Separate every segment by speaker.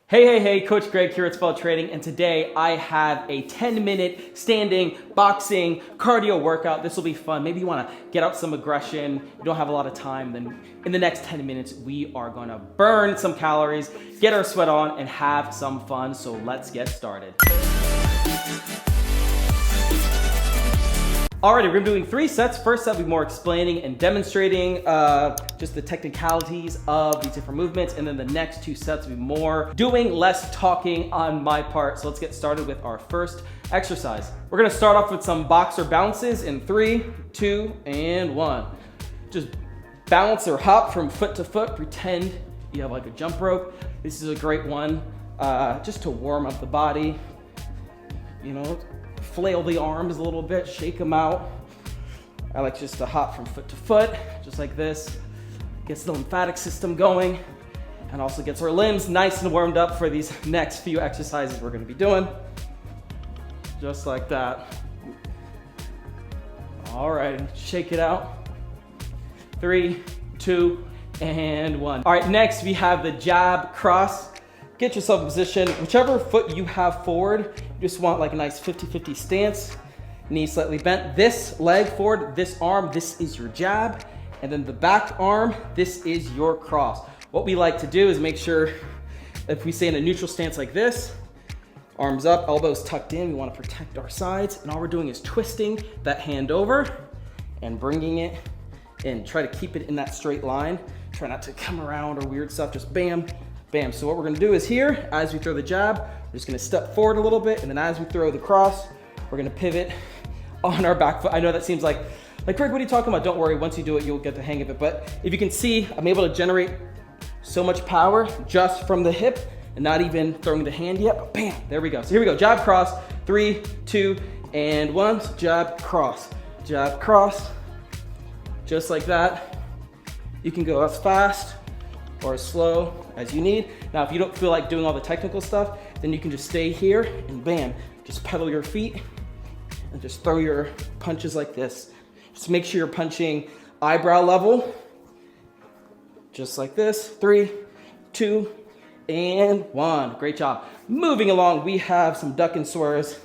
Speaker 1: Hey, Coach Greg here at Spell Training, and today I have a 10-minute standing boxing cardio workout. This will be fun. Maybe you want to get out some aggression, you don't have a lot of time, then in the next 10 minutes we are going to burn some calories, get our sweat on, and have some fun. So let's get started. Alrighty, we're doing 3 sets. First set will be more explaining and demonstrating just the technicalities of these different movements, and then the next 2 sets will be more doing, less talking on my part. So let's get started with our first exercise. We're gonna start off with some boxer bounces in 3, 2, and 1. Just bounce or hop from foot to foot. Pretend you have like a jump rope. This is a great one just to warm up the body. You know, flail the arms a little bit, shake them out. I like just to hop from foot to foot, just like this. Gets the lymphatic system going and also gets our limbs nice and warmed up for these next few exercises we're gonna be doing. Just like that. All right, shake it out. 3, 2, and 1. All right, next we have the jab cross. Get yourself in position. Whichever foot you have forward, you just want like a nice 50-50 stance. Knee slightly bent. This leg forward, this arm, this is your jab. And then the back arm, this is your cross. What we like to do is make sure, if we stay in a neutral stance like this, arms up, elbows tucked in, we want to protect our sides. And all we're doing is twisting that hand over and bringing it in. Try to keep it in that straight line. Try not to come around or weird stuff, just bam, bam. So what we're gonna do is here, as we throw the jab, we're just gonna step forward a little bit, and then as we throw the cross, we're gonna pivot on our back foot. I know that seems like Greg, what are you talking about? Don't worry, once you do it, you'll get the hang of it. But if you can see, I'm able to generate so much power just from the hip and not even throwing the hand yet, but bam, there we go. So here we go, jab, cross, 3, 2, and 1, jab, cross, just like that. You can go as fast or as slow as you need. Now, if you don't feel like doing all the technical stuff, then you can just stay here and bam, just pedal your feet and just throw your punches like this. Just make sure you're punching eyebrow level, just like this. 3, 2, and 1. Great job. Moving along, we have some duck and swerves.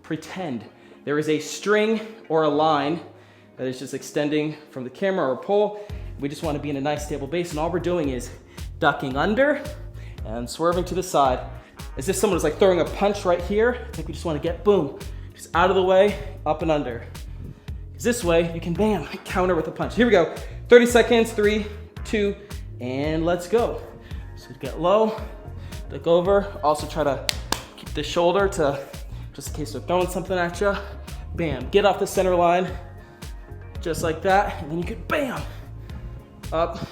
Speaker 1: Pretend there is a string or a line that is just extending from the camera or pole. We just want to be in a nice stable base, and all we're doing is ducking under and swerving to the side. As if someone was like throwing a punch right here. I think we just want to get, boom, just out of the way, up and under. Because this way, you can, bam, counter with a punch. Here we go. 30 seconds, 3, 2, and let's go. So get low, look over. Also try to keep the shoulder to, just in case they're throwing something at you. Bam, get off the center line, just like that. And then you can, bam, up.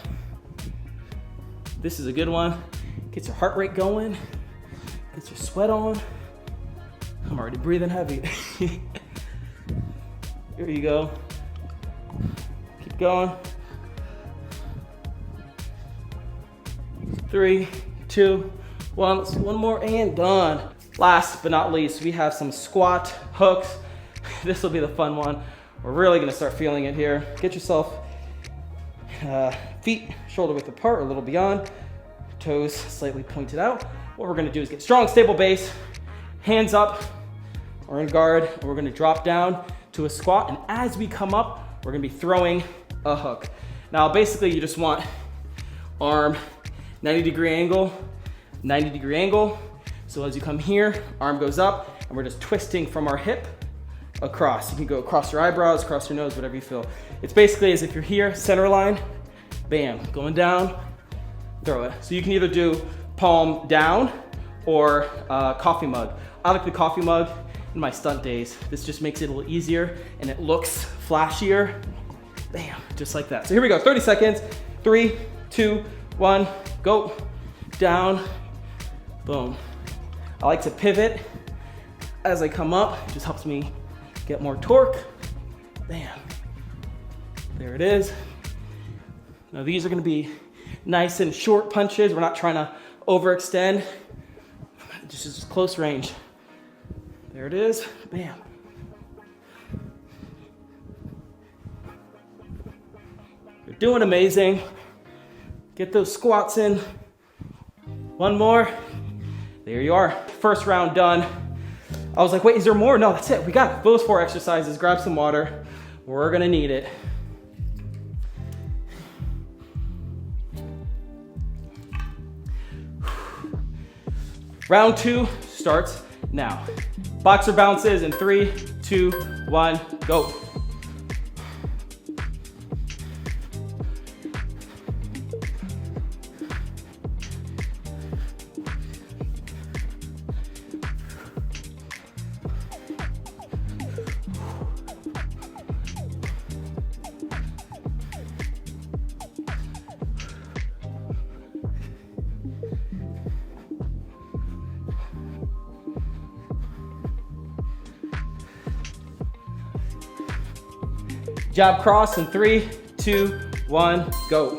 Speaker 1: This is a good one. Gets your heart rate going, gets your sweat on. I'm already breathing heavy. Here you go. Keep going. 3, 2, 1. Let's do one more and done. Last but not least, we have some squat hooks. This will be the fun one. We're really gonna start feeling it here. Get yourself feet shoulder width apart or a little beyond, toes slightly pointed out. What we're gonna do is get strong, stable base, hands up or in guard, and we're gonna drop down to a squat, and as we come up, we're gonna be throwing a hook. Now, basically, you just want arm 90-degree angle, 90-degree angle. So as you come here, arm goes up, and we're just twisting from our hip across. You can go across your eyebrows, across your nose, whatever you feel. It's basically as if you're here, center line, bam, going down, throw it. So you can either do palm down or coffee mug. I like the coffee mug in my stunt days. This just makes it a little easier and it looks flashier. Bam, just like that. So here we go, 30 seconds. 3, 2, 1, go. Down, boom. I like to pivot as I come up. It just helps me get more torque. Bam, there it is. Now these are gonna be nice and short punches. We're not trying to overextend. This is close range. There it is, bam. You're doing amazing. Get those squats in. One more. There you are, first round done. I was like, wait, is there more? No, that's it, we got it. Those 4 exercises, grab some water. We're gonna need it. Round 2 starts now. Boxer bounces in 3, 2, 1, go. Jab cross in 3, 2, 1, go.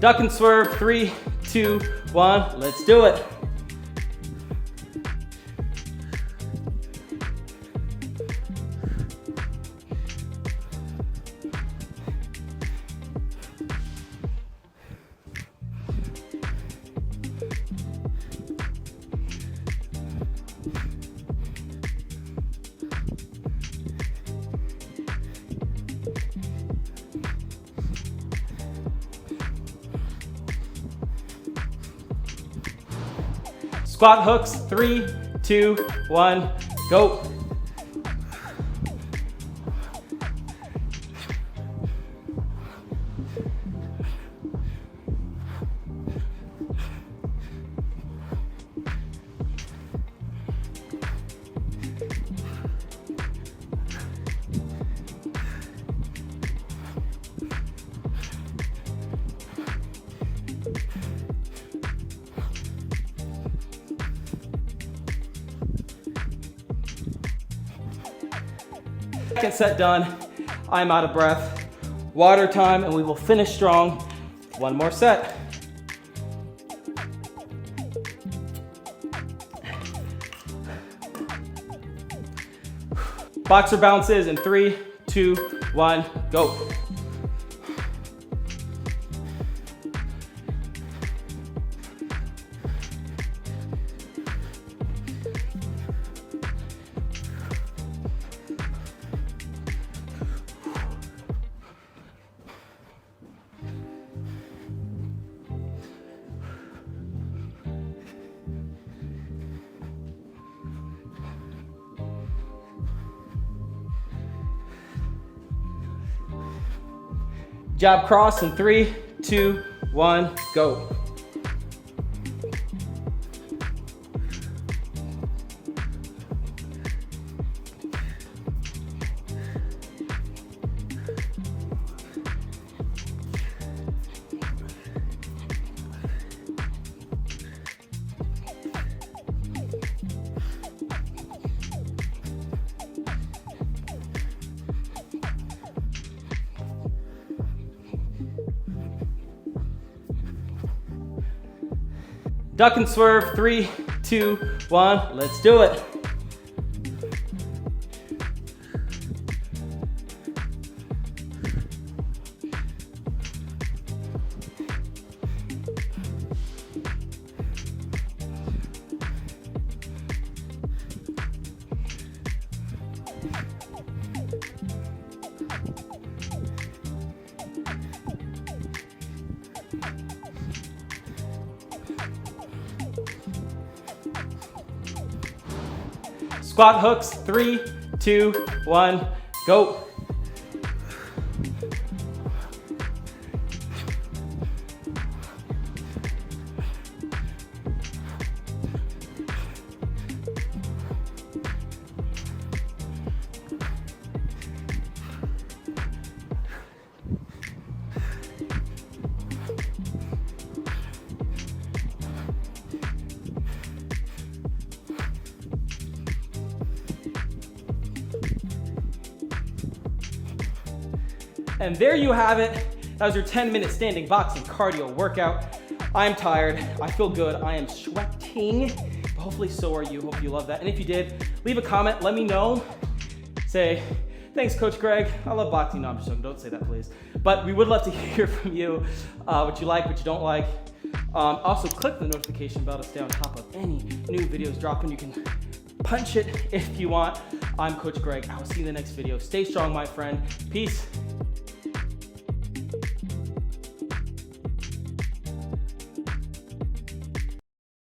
Speaker 1: Duck and swerve, 3, 2, 1, let's do it. Squat hooks, 3, 2, 1, go. Second set done. I'm out of breath. Water time, and we will finish strong. 1 more set. Boxer bounces in 3, 2, 1, go. Jab cross in 3, 2, 1, go. Duck and swerve, 3, 2, 1, let's do it. Squat hooks, 3, 2, 1, go. And there you have it. That was your 10-minute standing boxing cardio workout. I'm tired, I feel good, I am sweating, but hopefully so are you. Hope you love that. And if you did, leave a comment, let me know. Say, thanks Coach Greg, I love boxing. No, I'm just joking, don't say that please. But we would love to hear from you, what you like, what you don't like. Also click the notification bell to stay on top of any new videos dropping. You can punch it if you want. I'm Coach Greg, I will see you in the next video. Stay strong, my friend. Peace.